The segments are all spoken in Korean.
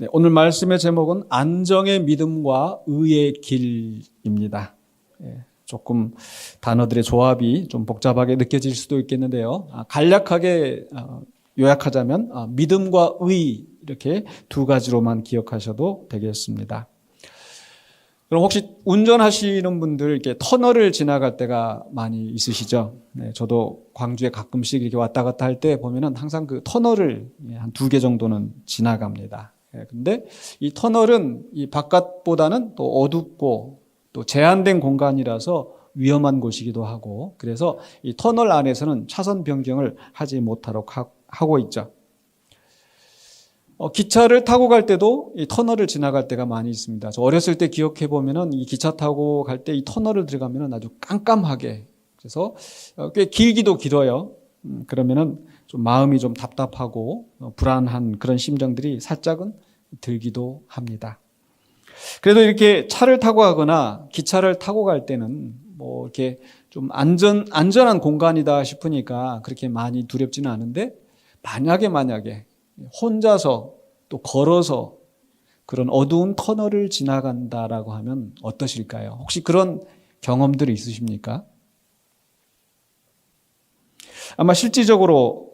네, 오늘 말씀의 제목은 안정의 믿음과 의의 길입니다. 조금 단어들의 조합이 좀 복잡하게 느껴질 수도 있겠는데요. 간략하게 요약하자면 믿음과 의 이렇게 두 가지로만 기억하셔도 되겠습니다. 그럼 혹시 운전하시는 분들 이렇게 터널을 지나갈 때가 많이 있으시죠? 네, 저도 광주에 가끔씩 이렇게 왔다 갔다 할 때 보면은 항상 그 터널을 한 2개 정도는 지나갑니다. 근데 이 터널은 이 바깥보다는 또 어둡고 또 제한된 공간이라서 위험한 곳이기도 하고, 그래서 이 터널 안에서는 차선 변경을 하지 못하도록 하고 있죠. 기차를 타고 갈 때도 이 터널을 지나갈 때가 많이 있습니다. 저 어렸을 때 기억해 보면은 이 기차 타고 갈 때 이 터널을 들어가면은 아주 깜깜하게, 그래서 꽤 길기도 길어요. 그러면은 좀 마음이 좀 답답하고 불안한 그런 심정들이 살짝은 들기도 합니다. 그래도 이렇게 차를 타고 가거나 기차를 타고 갈 때는 뭐 이렇게 좀 안전한 공간이다 싶으니까 그렇게 많이 두렵지는 않은데, 만약에 혼자서 또 걸어서 그런 어두운 터널을 지나간다라고 하면 어떠실까요? 혹시 그런 경험들이 있으십니까? 아마 실제적으로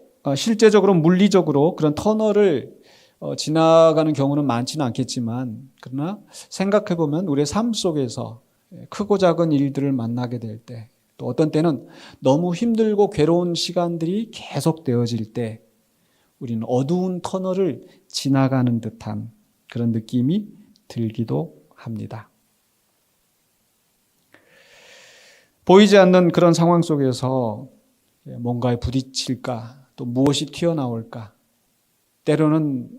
물리적으로 그런 터널을 지나가는 경우는 많지는 않겠지만, 그러나 생각해 보면 우리의 삶 속에서 크고 작은 일들을 만나게 될 때, 또 어떤 때는 너무 힘들고 괴로운 시간들이 계속되어질 때 우리는 어두운 터널을 지나가는 듯한 그런 느낌이 들기도 합니다. 보이지 않는 그런 상황 속에서 뭔가에 부딪힐까, 또 무엇이 튀어나올까, 때로는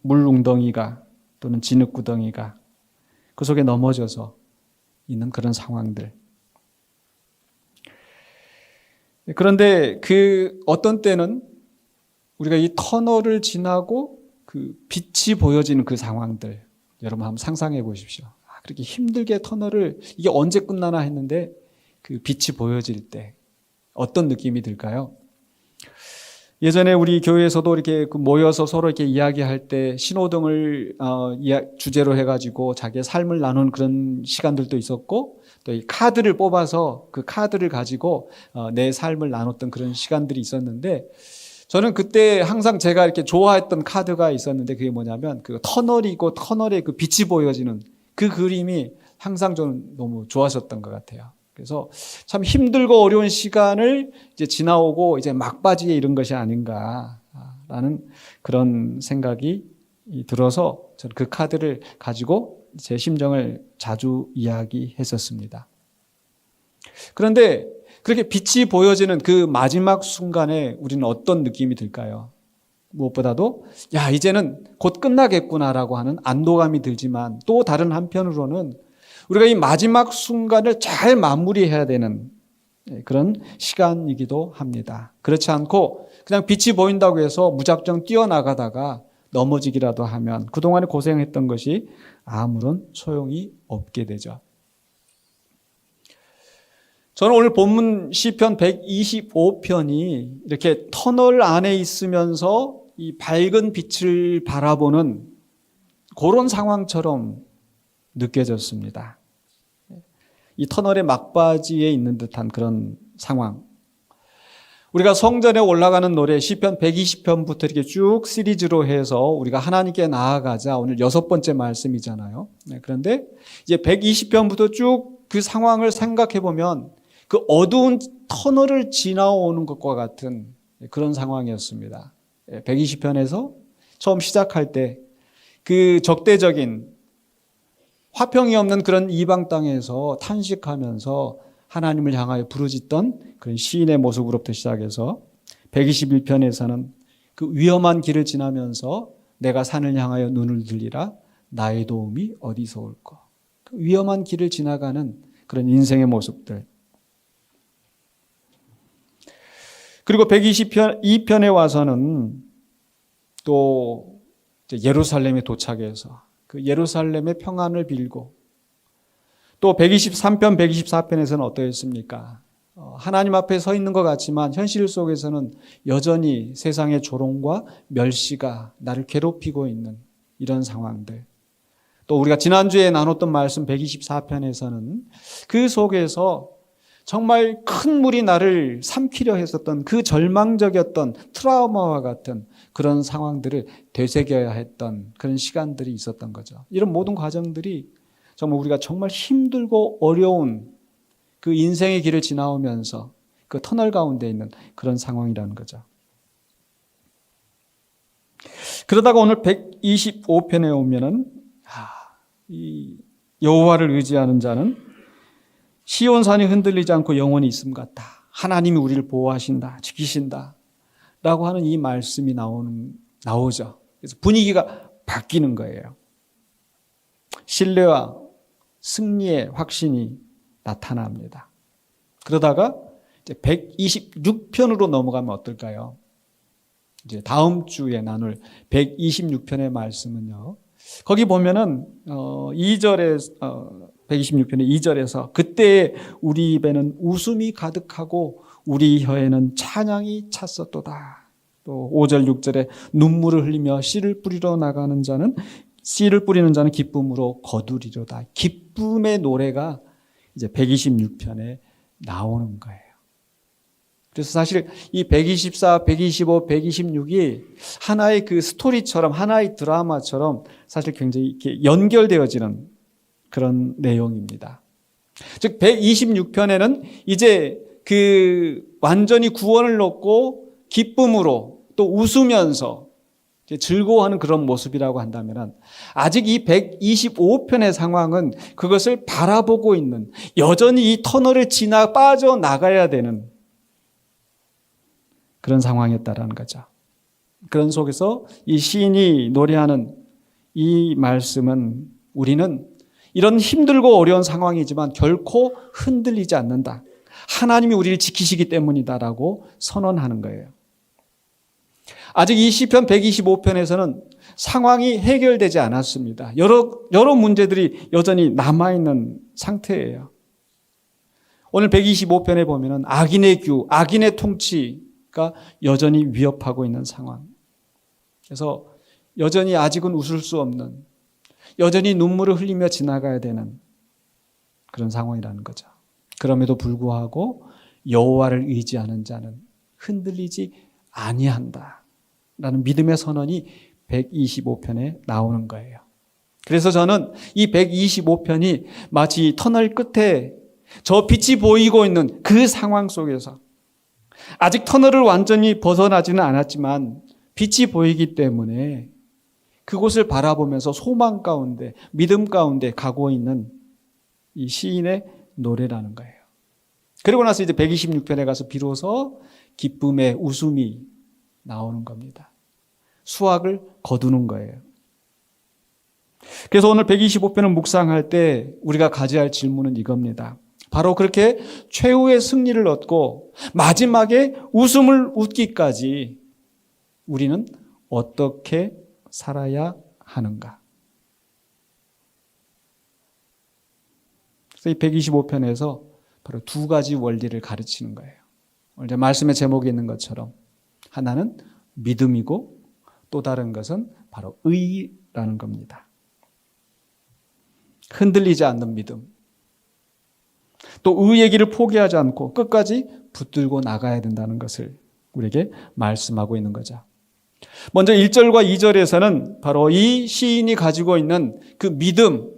물웅덩이가 또는 진흙구덩이가 그 속에 넘어져서 있는 그런 상황들. 그런데 그 어떤 때는 우리가 이 터널을 지나고 그 빛이 보여지는 그 상황들, 여러분 한번 상상해 보십시오. 그렇게 힘들게 터널을, 이게 언제 끝나나 했는데 그 빛이 보여질 때 어떤 느낌이 들까요? 예전에 우리 교회에서도 이렇게 모여서 서로 이렇게 이야기할 때 신호등을 주제로 해가지고 자기의 삶을 나눈 그런 시간들도 있었고, 또 이 카드를 뽑아서 그 카드를 가지고 내 삶을 나눴던 그런 시간들이 있었는데, 저는 그때 항상 제가 이렇게 좋아했던 카드가 있었는데, 그게 뭐냐면 그 터널이고 터널에 그 빛이 보여지는 그 그림이 항상 저는 너무 좋았었던 것 같아요. 그래서 참 힘들고 어려운 시간을 이제 지나오고 이제 막바지에 이른 것이 아닌가라는 그런 생각이 들어서 저는 그 카드를 가지고 제 심정을 자주 이야기했었습니다. 그런데 그렇게 빛이 보여지는 그 마지막 순간에 우리는 어떤 느낌이 들까요? 무엇보다도 이제는 곧 끝나겠구나라고 하는 안도감이 들지만, 또 다른 한편으로는 우리가 이 마지막 순간을 잘 마무리해야 되는 그런 시간이기도 합니다. 그렇지 않고 그냥 빛이 보인다고 해서 무작정 뛰어나가다가 넘어지기라도 하면 그동안에 고생했던 것이 아무런 소용이 없게 되죠. 저는 오늘 본문 시편 125편이 이렇게 터널 안에 있으면서 이 밝은 빛을 바라보는 그런 상황처럼 느껴졌습니다. 이 터널의 막바지에 있는 듯한 그런 상황. 우리가 성전에 올라가는 노래 시편 120편부터 이렇게 쭉 시리즈로 해서 우리가 하나님께 나아가자, 오늘 6번째 말씀이잖아요. 그런데 이제 120편부터 쭉 그 상황을 생각해 보면 그 어두운 터널을 지나오는 것과 같은 그런 상황이었습니다. 120편에서 처음 시작할 때 그 적대적인 화평이 없는 그런 이방 땅에서 탄식하면서 하나님을 향하여 부르짖던 그런 시인의 모습으로부터 시작해서 121편에서는 그 위험한 길을 지나면서 내가 산을 향하여 눈을 들리라 나의 도움이 어디서 올까. 그 위험한 길을 지나가는 그런 인생의 모습들. 그리고 122편에 와서는 또 예루살렘에 도착해서 그 예루살렘의 평안을 빌고, 또 123편, 124편에서는 어떠했습니까? 하나님 앞에 서 있는 것 같지만 현실 속에서는 여전히 세상의 조롱과 멸시가 나를 괴롭히고 있는 이런 상황들. 또 우리가 지난주에 나눴던 말씀 124편에서는 그 속에서 정말 큰 물이 나를 삼키려 했었던 그 절망적이었던 트라우마와 같은 그런 상황들을 되새겨야 했던 그런 시간들이 있었던 거죠. 이런 모든 과정들이 정말 우리가 정말 힘들고 어려운 그 인생의 길을 지나오면서 그 터널 가운데 있는 그런 상황이라는 거죠. 그러다가 오늘 125편에 오면은 이 여호와를 의지하는 자는 시온산이 흔들리지 않고 영원히 있음 같다. 하나님이 우리를 보호하신다, 지키신다 라고 하는 이 말씀이 나오죠. 그래서 분위기가 바뀌는 거예요. 신뢰와 승리의 확신이 나타납니다. 그러다가 이제 126편으로 넘어가면 어떨까요? 이제 다음 주에 나눌 126편의 말씀은요. 거기 보면은 126편의 2절에서 그때 우리 입에는 웃음이 가득하고 우리 혀에는 찬양이 찼었도다. 또 5절 6절에 눈물을 흘리며 씨를 뿌리러 나가는 자는 씨를 뿌리는 자는 기쁨으로 거두리로다. 기쁨의 노래가 이제 126편에 나오는 거예요. 그래서 사실 이 124, 125, 126이 하나의 그 스토리처럼 하나의 드라마처럼 사실 굉장히 이렇게 연결되어지는 그런 내용입니다. 즉 126편에는 이제 그 완전히 구원을 얻고 기쁨으로 또 웃으면서 즐거워하는 그런 모습이라고 한다면 아직 이 125편의 상황은 그것을 바라보고 있는 여전히 이 터널을 지나 빠져나가야 되는 그런 상황이었다라는 거죠. 그런 속에서 이 시인이 노래하는 이 말씀은 우리는 이런 힘들고 어려운 상황이지만 결코 흔들리지 않는다. 하나님이 우리를 지키시기 때문이다라고 선언하는 거예요. 아직 이 시편 125편에서는 상황이 해결되지 않았습니다. 여러 문제들이 여전히 남아있는 상태예요. 오늘 125편에 보면은 악인의 규, 악인의 통치가 여전히 위협하고 있는 상황. 그래서 여전히 아직은 웃을 수 없는, 여전히 눈물을 흘리며 지나가야 되는 그런 상황이라는 거죠. 그럼에도 불구하고 여호와를 의지하는 자는 흔들리지 아니한다 라는 믿음의 선언이 125편에 나오는 거예요. 그래서 저는 이 125편이 마치 터널 끝에 저 빛이 보이고 있는 그 상황 속에서 아직 터널을 완전히 벗어나지는 않았지만 빛이 보이기 때문에 그곳을 바라보면서 소망 가운데, 믿음 가운데 가고 있는 이 시인의 노래라는 거예요. 그리고 나서 이제 126편에 가서 비로소 기쁨의 웃음이 나오는 겁니다. 수확을 거두는 거예요. 그래서 오늘 125편을 묵상할 때 우리가 가져야 할 질문은 이겁니다. 바로 그렇게 최후의 승리를 얻고 마지막에 웃음을 웃기까지 우리는 어떻게 살아야 하는가? 그래서 이 125편에서 바로 두 가지 원리를 가르치는 거예요. 오늘 말씀의 제목에 있는 것처럼 하나는 믿음이고 또 다른 것은 바로 의라는 겁니다. 흔들리지 않는 믿음. 또 의의 길을 포기하지 않고 끝까지 붙들고 나가야 된다는 것을 우리에게 말씀하고 있는 거죠. 먼저 1절과 2절에서는 바로 이 시인이 가지고 있는 그 믿음,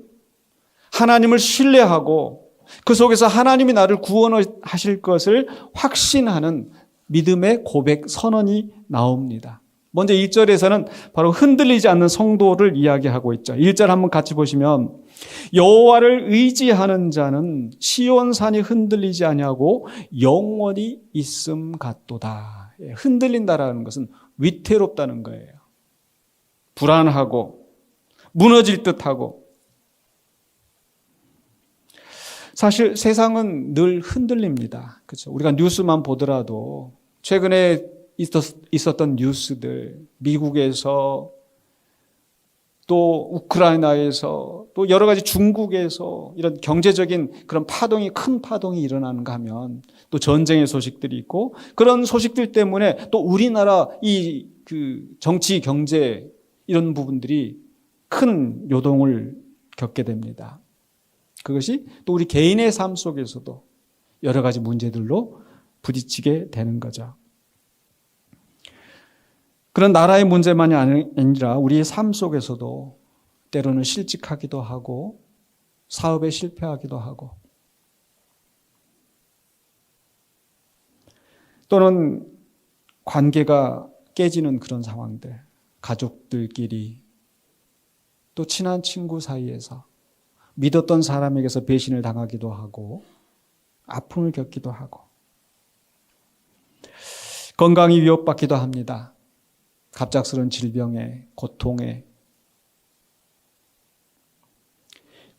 하나님을 신뢰하고 그 속에서 하나님이 나를 구원하실 것을 확신하는 믿음의 고백 선언이 나옵니다. 먼저 1절에서는 바로 흔들리지 않는 성도를 이야기하고 있죠. 1절 한번 같이 보시면 여호와를 의지하는 자는 시온산이 흔들리지 아니하고 영원히 있음 같도다. 흔들린다라는 것은 위태롭다는 거예요. 불안하고 무너질 듯하고. 사실 세상은 늘 흔들립니다. 그렇죠? 우리가 뉴스만 보더라도 최근에 있었던 뉴스들, 미국에서 또 우크라이나에서 또 여러 가지 중국에서 이런 경제적인 그런 파동이, 큰 파동이 일어나는가 하면 또 전쟁의 소식들이 있고 그런 소식들 때문에 또 우리나라 이 그 정치, 경제 이런 부분들이 큰 요동을 겪게 됩니다. 그것이 또 우리 개인의 삶 속에서도 여러 가지 문제들로 부딪히게 되는 거죠. 그런 나라의 문제만이 아니라 우리의 삶 속에서도 때로는 실직하기도 하고 사업에 실패하기도 하고 또는 관계가 깨지는 그런 상황들, 가족들끼리 또 친한 친구 사이에서 믿었던 사람에게서 배신을 당하기도 하고 아픔을 겪기도 하고 건강이 위협받기도 합니다. 갑작스러운 질병에, 고통에.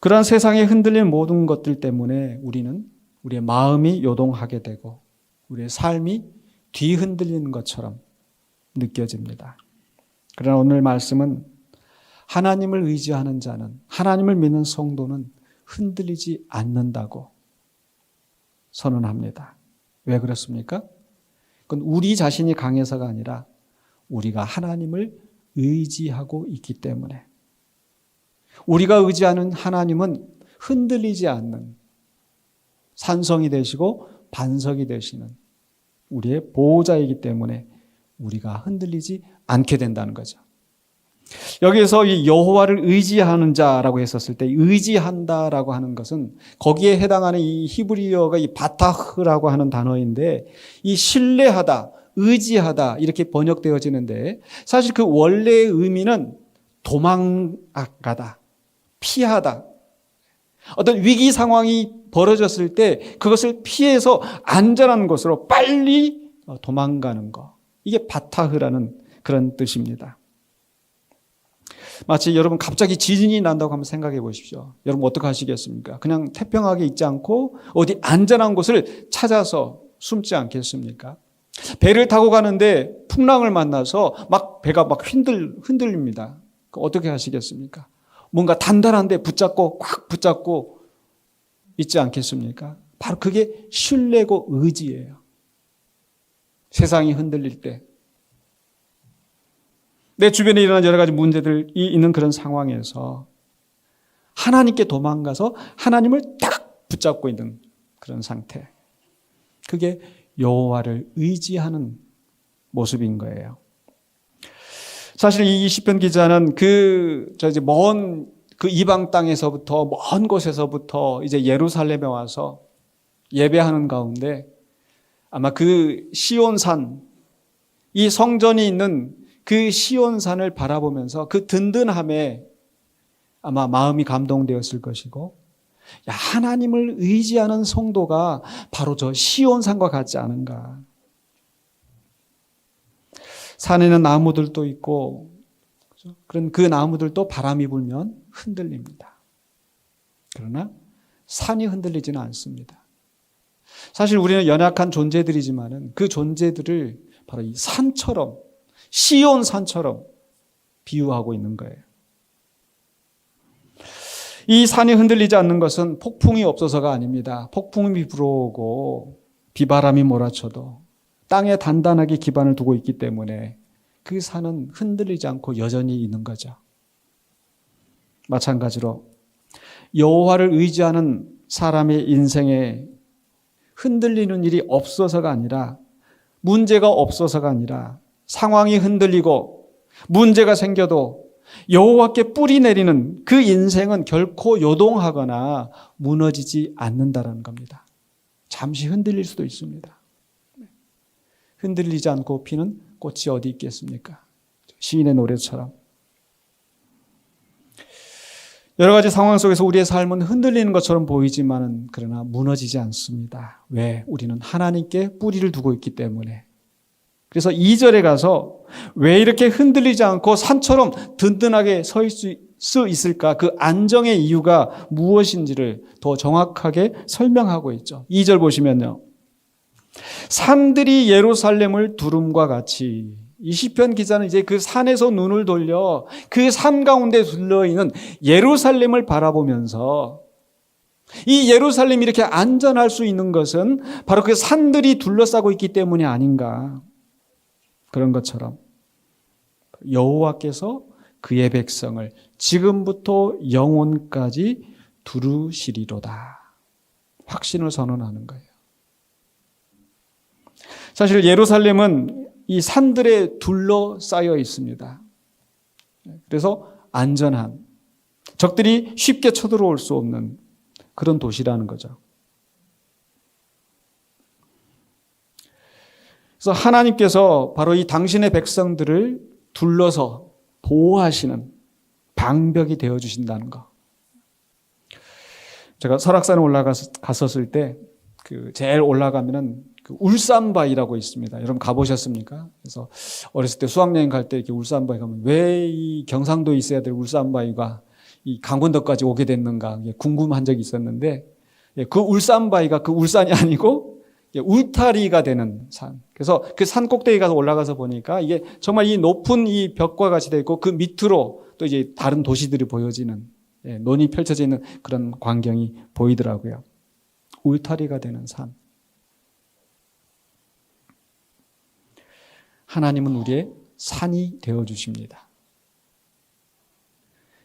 그러한 세상에 흔들린 모든 것들 때문에 우리는 우리의 마음이 요동하게 되고 우리의 삶이 뒤흔들리는 것처럼 느껴집니다. 그러나 오늘 말씀은 하나님을 의지하는 자는, 하나님을 믿는 성도는 흔들리지 않는다고 선언합니다. 왜 그렇습니까? 그건 우리 자신이 강해서가 아니라 우리가 하나님을 의지하고 있기 때문에 우리가 의지하는 하나님은 흔들리지 않는 산성이 되시고 반석이 되시는 우리의 보호자이기 때문에 우리가 흔들리지 않게 된다는 거죠. 여기에서 이 여호와를 의지하는 자라고 했었을 때 의지한다라고 하는 것은 거기에 해당하는 이 히브리어가 이 바타흐라고 하는 단어인데 이 신뢰하다, 의지하다 이렇게 번역되어지는데 사실 그 원래의 의미는 도망가다, 피하다. 어떤 위기 상황이 벌어졌을 때 그것을 피해서 안전한 곳으로 빨리 도망가는 것. 이게 바타흐라는 그런 뜻입니다. 마치 여러분 갑자기 지진이 난다고 한번 생각해 보십시오. 여러분 어떻게 하시겠습니까? 그냥 태평하게 있지 않고 어디 안전한 곳을 찾아서 숨지 않겠습니까? 배를 타고 가는데 풍랑을 만나서 막 배가 막 흔들립니다. 어떻게 하시겠습니까? 뭔가 단단한데 꽉 붙잡고 있지 않겠습니까? 바로 그게 신뢰고 의지예요. 세상이 흔들릴 때 내 주변에 일어나는 여러 가지 문제들이 있는 그런 상황에서 하나님께 도망가서 하나님을 딱 붙잡고 있는 그런 상태. 그게 여호와를 의지하는 모습인 거예요. 사실 이 시편 기자는 먼 이방 땅에서부터 먼 곳에서부터 이제 예루살렘에 와서 예배하는 가운데 아마 그 시온산, 이 성전이 있는 그 시온산을 바라보면서 그 든든함에 아마 마음이 감동되었을 것이고, 야, 하나님을 의지하는 성도가 바로 저 시온산과 같지 않은가. 산에는 나무들도 있고, 그런 그 나무들도 바람이 불면 흔들립니다. 그러나 산이 흔들리지는 않습니다. 사실 우리는 연약한 존재들이지만은 그 존재들을 바로 이 산처럼, 시온 산처럼 비유하고 있는 거예요. 이 산이 흔들리지 않는 것은 폭풍이 없어서가 아닙니다. 폭풍이 불어오고 비바람이 몰아쳐도 땅에 단단하게 기반을 두고 있기 때문에 그 산은 흔들리지 않고 여전히 있는 거죠. 마찬가지로 여호와를 의지하는 사람의 인생에 흔들리는 일이 없어서가 아니라, 문제가 없어서가 아니라, 상황이 흔들리고 문제가 생겨도 여호와께 뿌리 내리는 그 인생은 결코 요동하거나 무너지지 않는다는 겁니다. 잠시 흔들릴 수도 있습니다. 흔들리지 않고 피는 꽃이 어디 있겠습니까? 시인의 노래처럼. 여러 가지 상황 속에서 우리의 삶은 흔들리는 것처럼 보이지만 그러나 무너지지 않습니다. 왜? 우리는 하나님께 뿌리를 두고 있기 때문에. 그래서 2절에 가서 왜 이렇게 흔들리지 않고 산처럼 든든하게 서 있을 수 있을까? 그 안정의 이유가 무엇인지를 더 정확하게 설명하고 있죠. 2절 보시면요. 산들이 예루살렘을 두름과 같이, 이 시편 기자는 이제 그 산에서 눈을 돌려 그 산 가운데 둘러있는 예루살렘을 바라보면서 이 예루살렘이 이렇게 안전할 수 있는 것은 바로 그 산들이 둘러싸고 있기 때문이 아닌가. 그런 것처럼 여호와께서 그의 백성을 지금부터 영원까지 두루시리로다. 확신을 선언하는 거예요. 사실 예루살렘은 이 산들에 둘러싸여 있습니다. 그래서 안전한, 적들이 쉽게 쳐들어올 수 없는 그런 도시라는 거죠. 그래서 하나님께서 바로 이 당신의 백성들을 둘러서 보호하시는 방벽이 되어주신다는 거. 제가 설악산에 올라갔었을 때 제일 올라가면은 울산바위라고 있습니다. 여러분 가보셨습니까? 그래서 어렸을 때 수학여행 갈 때 이렇게 울산바위 가면 왜 이 경상도에 있어야 될 울산바위가 이 강원도까지 오게 됐는가 궁금한 적이 있었는데, 그 울산바위가 그 울산이 아니고 울타리가 되는 산. 그래서 그 산 꼭대기 가서 올라가서 보니까 이게 정말 이 높은 이 벽과 같이 되어 있고 그 밑으로 또 이제 다른 도시들이 보여지는, 논이 펼쳐져 있는 그런 광경이 보이더라고요. 울타리가 되는 산. 하나님은 우리의 산이 되어주십니다.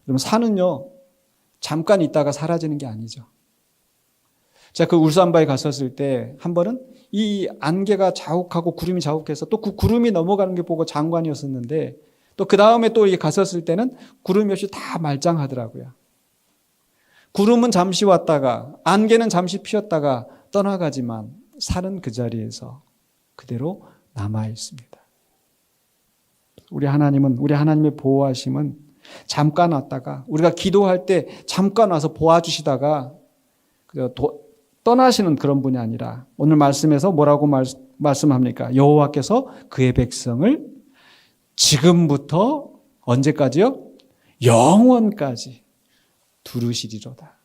여러분, 산은요, 잠깐 있다가 사라지는 게 아니죠. 제가 그 울산바에 갔었을 때 한 번은 이 안개가 자욱하고 구름이 자욱해서 또 그 구름이 넘어가는 게 보고 장관이었었는데, 또 그 다음에 또 갔었을 때는 구름이 없이 다 말짱하더라고요. 구름은 잠시 왔다가 안개는 잠시 피었다가 떠나가지만 산은 그 자리에서 그대로 남아 있습니다. 우리 하나님은, 우리 하나님의 보호하심은 잠깐 왔다가 우리가 기도할 때 잠깐 와서 보아주시다가 떠나시는 그런 분이 아니라 오늘 말씀에서 뭐라고 말씀합니까? 여호와께서 그의 백성을 지금부터 언제까지요? 영원까지 두루시리로다.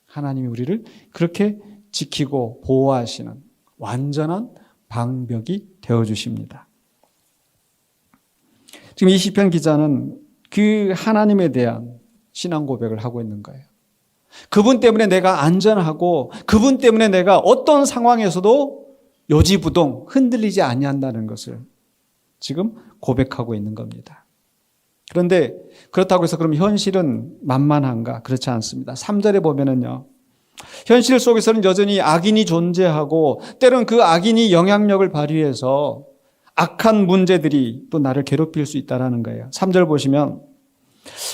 하나님이 우리를 그렇게 지키고 보호하시는 완전한 방벽이 되어주십니다. 지금 이 시편 기자는 그 하나님에 대한 신앙 고백을 하고 있는 거예요. 그분 때문에 내가 안전하고 그분 때문에 내가 어떤 상황에서도 요지부동 흔들리지 아니한다는 것을 지금 고백하고 있는 겁니다. 그런데 그렇다고 해서 그럼 현실은 만만한가? 그렇지 않습니다. 3절에 보면은요, 현실 속에서는 여전히 악인이 존재하고 때로는 그 악인이 영향력을 발휘해서 악한 문제들이 또 나를 괴롭힐 수 있다는 거예요. 3절 보시면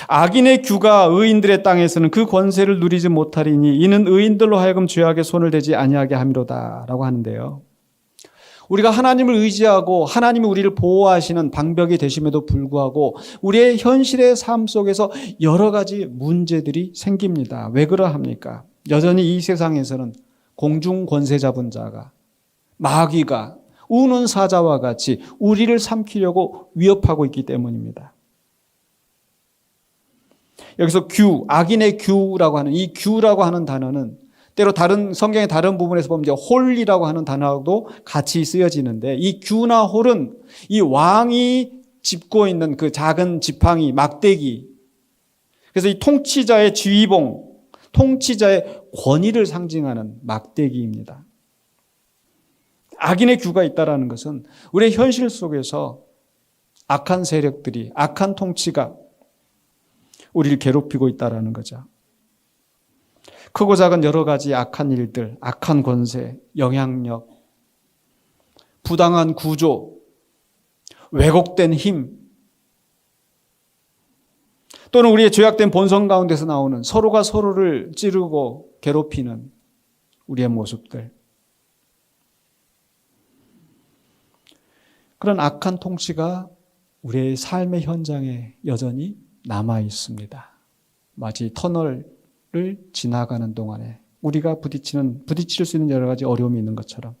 악인의 규가 의인들의 땅에서는 그 권세를 누리지 못하리니 이는 의인들로 하여금 죄악에 손을 대지 아니하게 함이로다 라고 하는데요. 우리가 하나님을 의지하고 하나님이 우리를 보호하시는 방벽이 되심에도 불구하고 우리의 현실의 삶 속에서 여러 가지 문제들이 생깁니다. 왜 그러합니까? 여전히 이 세상에서는 공중 권세 잡은 자가, 마귀가 우는 사자와 같이 우리를 삼키려고 위협하고 있기 때문입니다. 여기서 규, 악인의 규라고 하는 이 규라고 하는 단어는 때로 다른 성경의 다른 부분에서 보면 이제 홀이라고 하는 단어도 같이 쓰여지는데, 이 규나 홀은 이 왕이 짚고 있는 그 작은 지팡이, 막대기, 그래서 이 통치자의 지휘봉, 통치자의 권위를 상징하는 막대기입니다. 악인의 규가 있다는 것은 우리의 현실 속에서 악한 세력들이, 악한 통치가 우리를 괴롭히고 있다는 거죠. 크고 작은 여러 가지 악한 일들, 악한 권세, 영향력, 부당한 구조, 왜곡된 힘, 또는 우리의 죄악된 본성 가운데서 나오는 서로가 서로를 찌르고 괴롭히는 우리의 모습들, 그런 악한 통치가 우리의 삶의 현장에 여전히 남아 있습니다. 마치 터널을 지나가는 동안에 우리가 부딪힐 수 있는 여러 가지 어려움이 있는 것처럼,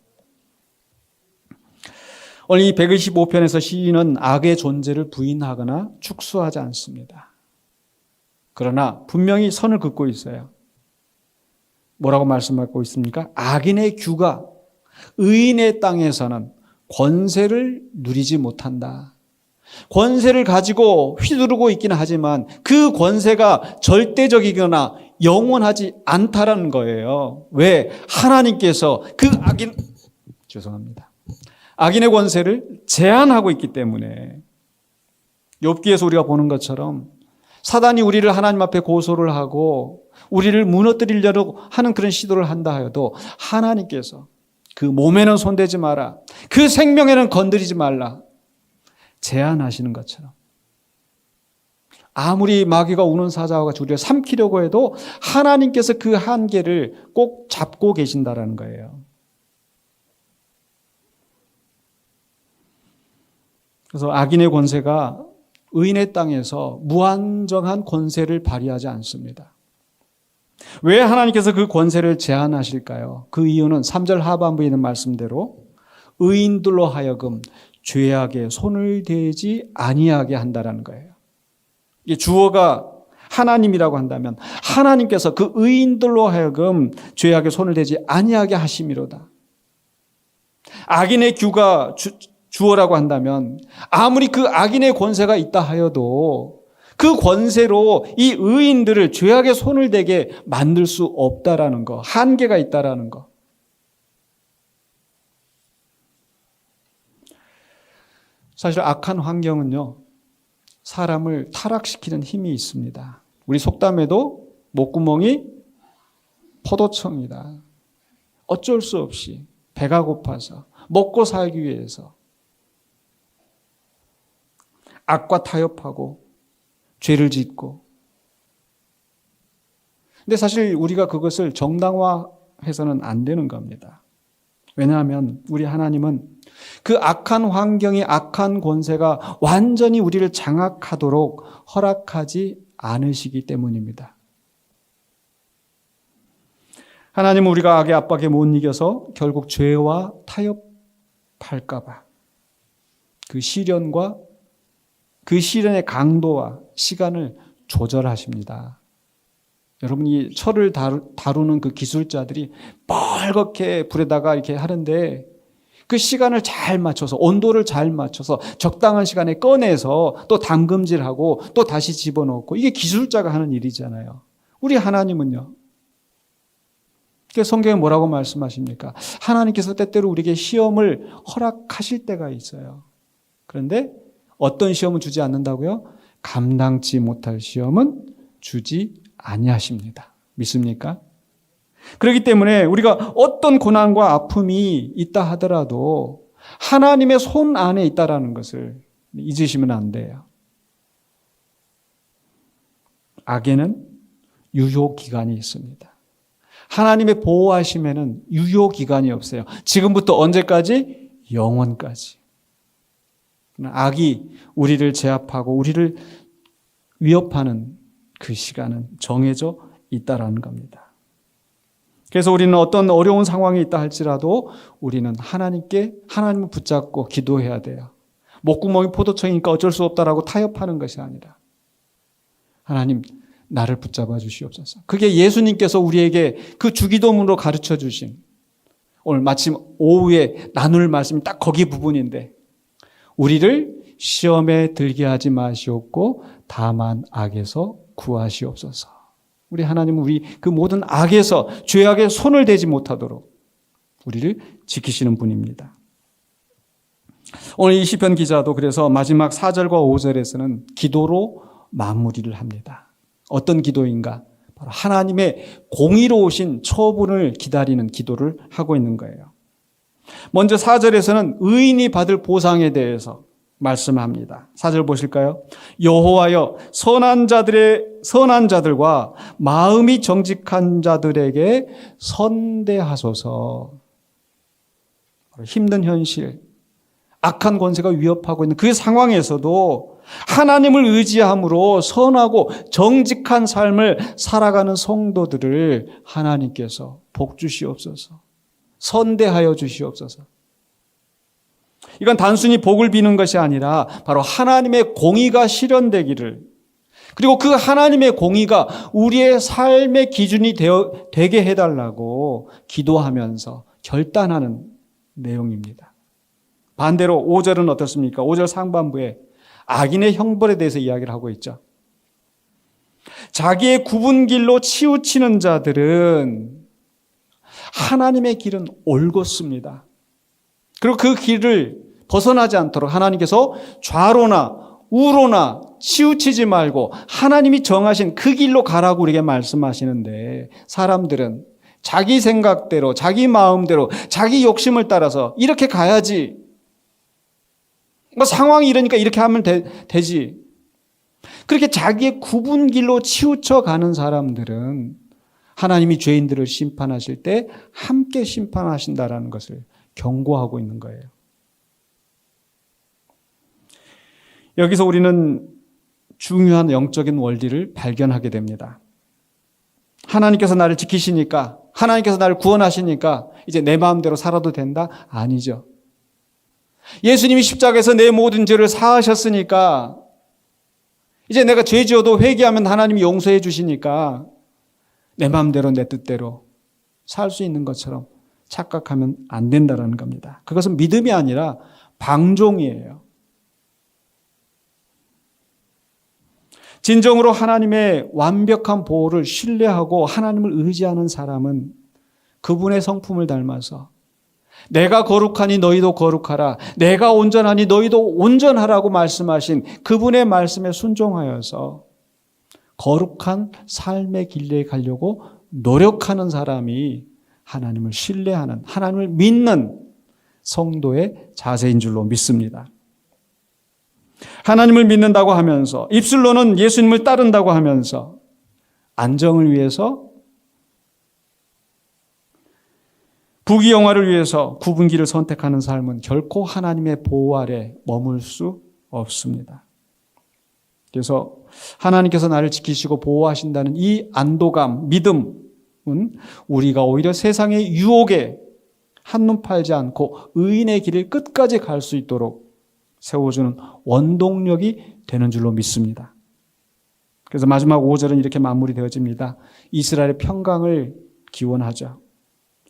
오늘 이 125편에서 시인은 악의 존재를 부인하거나 축소하지 않습니다. 그러나 분명히 선을 긋고 있어요. 뭐라고 말씀하고 있습니까? 악인의 규가 의인의 땅에서는 권세를 누리지 못한다. 권세를 가지고 휘두르고 있기는 하지만 그 권세가 절대적이거나 영원하지 않다라는 거예요. 왜? 하나님께서 그 악인의 권세를 제한하고 있기 때문에. 욥기에서 우리가 보는 것처럼 사단이 우리를 하나님 앞에 고소를 하고 우리를 무너뜨리려고 하는 그런 시도를 한다 하여도 하나님께서 그 몸에는 손대지 마라, 그 생명에는 건드리지 말라 제한하시는 것처럼 아무리 마귀가 우는 사자와 같이 우리를 삼키려고 해도 하나님께서 그 한계를 꼭 잡고 계신다라는 거예요. 그래서 악인의 권세가 의인의 땅에서 무한정한 권세를 발휘하지 않습니다. 왜 하나님께서 그 권세를 제한하실까요? 그 이유는 3절 하반부에 있는 말씀대로 의인들로 하여금 죄악에 손을 대지 아니하게 한다라는 거예요. 이게 주어가 하나님이라고 한다면 하나님께서 그 의인들로 하여금 죄악에 손을 대지 아니하게 하심이로다. 악인의 규가 주어라고 한다면 아무리 그 악인의 권세가 있다 하여도 그 권세로 이 의인들을 죄악에 손을 대게 만들 수 없다라는 거, 한계가 있다라는 거. 사실 악한 환경은요, 사람을 타락시키는 힘이 있습니다. 우리 속담에도 목구멍이 포도청이다. 어쩔 수 없이 배가 고파서 먹고 살기 위해서 악과 타협하고 죄를 짓고. 근데 사실 우리가 그것을 정당화해서는 안 되는 겁니다. 왜냐하면 우리 하나님은 그 악한 환경이, 악한 권세가 완전히 우리를 장악하도록 허락하지 않으시기 때문입니다. 하나님은 우리가 악의 압박에 못 이겨서 결국 죄와 타협할까 봐 그 시련과 그 시련의 강도와 시간을 조절하십니다. 여러분이 철을 다루는 그 기술자들이 빨갛게 불에다가 이렇게 하는데 그 시간을 잘 맞춰서, 온도를 잘 맞춰서 적당한 시간에 꺼내서 또 담금질하고 또 다시 집어넣고, 이게 기술자가 하는 일이잖아요. 우리 하나님은요, 성경에 뭐라고 말씀하십니까? 하나님께서 때때로 우리에게 시험을 허락하실 때가 있어요. 그런데 어떤 시험은 주지 않는다고요? 감당치 못할 시험은 주지 아니하십니다. 믿습니까? 그렇기 때문에 우리가 어떤 고난과 아픔이 있다 하더라도 하나님의 손 안에 있다라는 것을 잊으시면 안 돼요. 악에는 유효기간이 있습니다. 하나님의 보호하심에는 유효기간이 없어요. 지금부터 언제까지? 영원까지. 악이 우리를 제압하고 우리를 위협하는 그 시간은 정해져 있다라는 겁니다. 그래서 우리는 어떤 어려운 상황이 있다 할지라도 우리는 하나님을 붙잡고 기도해야 돼요. 목구멍이 포도청이니까 어쩔 수 없다라고 타협하는 것이 아니라 하나님, 나를 붙잡아 주시옵소서. 그게 예수님께서 우리에게 그 주기도문으로 가르쳐 주신, 오늘 마침 오후에 나눌 말씀이 딱 거기 부분인데, 우리를 시험에 들게 하지 마시옵고 다만 악에서 구하시옵소서. 우리 하나님은 우리 그 모든 악에서, 죄악에 손을 대지 못하도록 우리를 지키시는 분입니다. 오늘 이 시편 기자도 그래서 마지막 4절과 5절에서는 기도로 마무리를 합니다. 어떤 기도인가? 바로 하나님의 공의로우신 처분을 기다리는 기도를 하고 있는 거예요. 먼저 4절에서는 의인이 받을 보상에 대해서 말씀합니다. 4절 보실까요? 여호와여, 선한 자들과 마음이 정직한 자들에게 선대하소서. 힘든 현실, 악한 권세가 위협하고 있는 그 상황에서도 하나님을 의지함으로 선하고 정직한 삶을 살아가는 성도들을 하나님께서 복 주시옵소서. 선대하여 주시옵소서. 이건 단순히 복을 비는 것이 아니라 바로 하나님의 공의가 실현되기를, 그리고 그 하나님의 공의가 우리의 삶의 기준이 되게 해달라고 기도하면서 결단하는 내용입니다. 반대로 5절은 어떻습니까? 5절 상반부에 악인의 형벌에 대해서 이야기를 하고 있죠. 자기의 굽은 길로 치우치는 자들은 하나님의 길은 올곧습니다. 그리고 그 길을 벗어나지 않도록 하나님께서 좌로나 우로나 치우치지 말고 하나님이 정하신 그 길로 가라고 우리에게 말씀하시는데, 사람들은 자기 생각대로, 자기 마음대로, 자기 욕심을 따라서 이렇게 가야지, 뭐 상황이 이러니까 이렇게 하면 되지, 그렇게 자기의 굽은 길로 치우쳐 가는 사람들은 하나님이 죄인들을 심판하실 때 함께 심판하신다라는 것을 경고하고 있는 거예요. 여기서 우리는 중요한 영적인 원리를 발견하게 됩니다. 하나님께서 나를 지키시니까, 하나님께서 나를 구원하시니까 이제 내 마음대로 살아도 된다? 아니죠. 예수님이 십자가에서 내 모든 죄를 사하셨으니까 이제 내가 죄 지어도 회개하면 하나님이 용서해 주시니까 내 마음대로 내 뜻대로 살 수 있는 것처럼 착각하면 안 된다는 겁니다. 그것은 믿음이 아니라 방종이에요. 진정으로 하나님의 완벽한 보호를 신뢰하고 하나님을 의지하는 사람은 그분의 성품을 닮아서 내가 거룩하니 너희도 거룩하라, 내가 온전하니 너희도 온전하라고 말씀하신 그분의 말씀에 순종하여서 거룩한 삶의 길에 가려고 노력하는 사람이 하나님을 신뢰하는, 하나님을 믿는 성도의 자세인 줄로 믿습니다. 하나님을 믿는다고 하면서, 입술로는 예수님을 따른다고 하면서 안정을 위해서, 부귀영화를 위해서 굽은 길을 선택하는 삶은 결코 하나님의 보호 아래 머물 수 없습니다. 그래서 하나님께서 나를 지키시고 보호하신다는 이 안도감, 믿음은 우리가 오히려 세상의 유혹에 한눈 팔지 않고 의인의 길을 끝까지 갈 수 있도록 세워주는 원동력이 되는 줄로 믿습니다. 그래서 마지막 5절은 이렇게 마무리되어집니다. 이스라엘의 평강을 기원하자.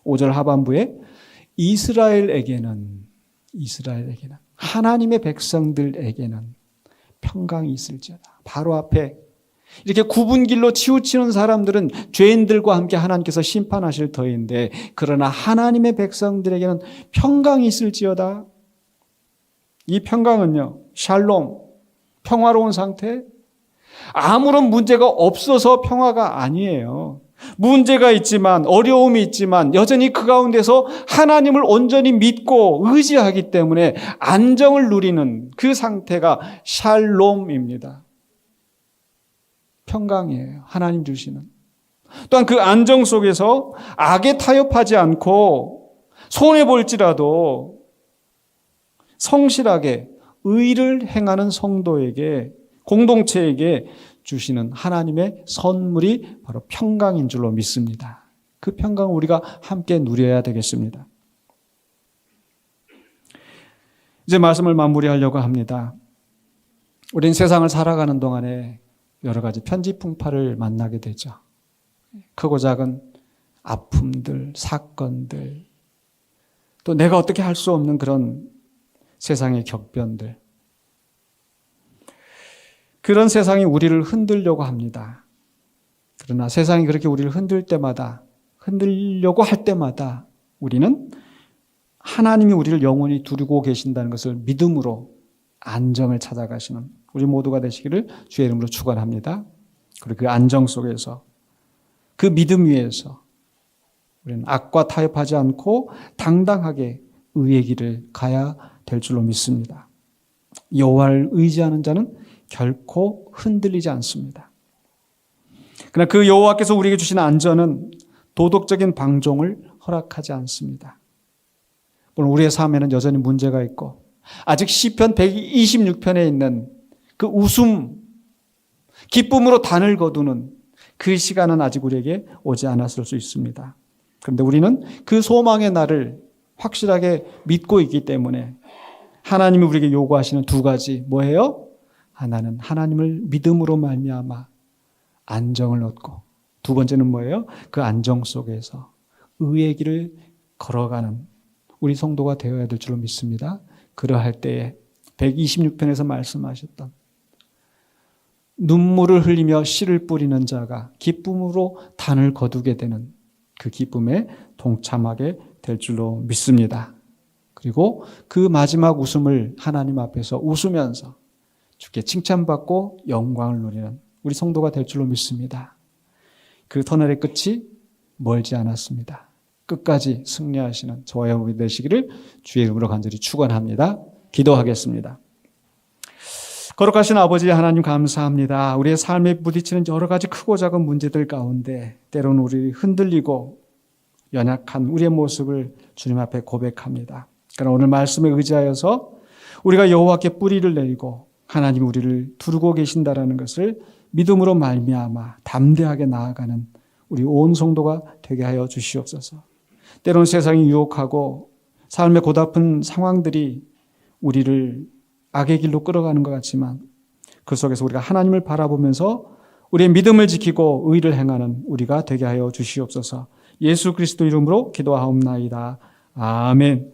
5절 하반부에 이스라엘에게는 하나님의 백성들에게는 평강이 있을지어다. 바로 앞에 이렇게 굽은 길로 치우치는 사람들은 죄인들과 함께 하나님께서 심판하실 터인데, 그러나 하나님의 백성들에게는 평강이 있을지어다. 이 평강은요, 샬롬, 평화로운 상태, 아무런 문제가 없어서 평화가 아니에요. 문제가 있지만, 어려움이 있지만 여전히 그 가운데서 하나님을 온전히 믿고 의지하기 때문에 안정을 누리는 그 상태가 샬롬입니다. 평강이에요. 하나님 주시는. 또한 그 안정 속에서 악에 타협하지 않고 손해볼지라도 성실하게 의를 행하는 성도에게, 공동체에게 주시는 하나님의 선물이 바로 평강인 줄로 믿습니다. 그 평강을 우리가 함께 누려야 되겠습니다. 이제 말씀을 마무리하려고 합니다. 우린 세상을 살아가는 동안에 여러 가지 편지풍파를 만나게 되죠. 크고 작은 아픔들, 사건들, 또 내가 어떻게 할 수 없는 그런 세상의 격변들, 그런 세상이 우리를 흔들려고 합니다. 그러나 세상이 그렇게 우리를 흔들려고 할 때마다 우리는 하나님이 우리를 영원히 두르고 계신다는 것을 믿음으로 안정을 찾아가시는 우리 모두가 되시기를 주의 이름으로 축원합니다. 그리고 그 안정 속에서, 그 믿음 위에서 우리는 악과 타협하지 않고 당당하게 의의 길을 가야 될 줄로 믿습니다. 여호와를 의지하는 자는 결코 흔들리지 않습니다. 그러나 그 여호와께서 우리에게 주신 안전은 도덕적인 방종을 허락하지 않습니다. 물론 우리의 삶에는 여전히 문제가 있고, 아직 시편 126편에 있는 그 웃음, 기쁨으로 단을 거두는 그 시간은 아직 우리에게 오지 않았을 수 있습니다. 그런데 우리는 그 소망의 날을 확실하게 믿고 있기 때문에 하나님이 우리에게 요구하시는 두 가지, 뭐예요? 하나는 하나님을 믿음으로 말미암아 안정을 얻고, 두 번째는 뭐예요? 그 안정 속에서 의의 길을 걸어가는 우리 성도가 되어야 될 줄로 믿습니다. 그러할 때에 126편에서 말씀하셨던 눈물을 흘리며 씨를 뿌리는 자가 기쁨으로 단을 거두게 되는 그 기쁨에 동참하게 될 줄로 믿습니다. 그리고 그 마지막 웃음을 하나님 앞에서 웃으면서 주께 칭찬받고 영광을 누리는 우리 성도가 될 줄로 믿습니다. 그 터널의 끝이 멀지 않았습니다. 끝까지 승리하시는 저와 여러분이 되시기를 주의 이름으로 간절히 축원합니다. 기도하겠습니다. 거룩하신 아버지 하나님 감사합니다. 우리의 삶에 부딪히는 여러 가지 크고 작은 문제들 가운데 때로는 우리 흔들리고 연약한 우리의 모습을 주님 앞에 고백합니다. 그러나 오늘 말씀에 의지하여서 우리가 여호와께 뿌리를 내리고 하나님이 우리를 두르고 계신다라는 것을 믿음으로 말미암아 담대하게 나아가는 우리 온 성도가 되게 하여 주시옵소서. 때로는 세상이 유혹하고 삶의 고달픈 상황들이 우리를 악의 길로 끌어가는 것 같지만 그 속에서 우리가 하나님을 바라보면서 우리의 믿음을 지키고 의를 행하는 우리가 되게 하여 주시옵소서. 예수 그리스도 이름으로 기도하옵나이다. 아멘.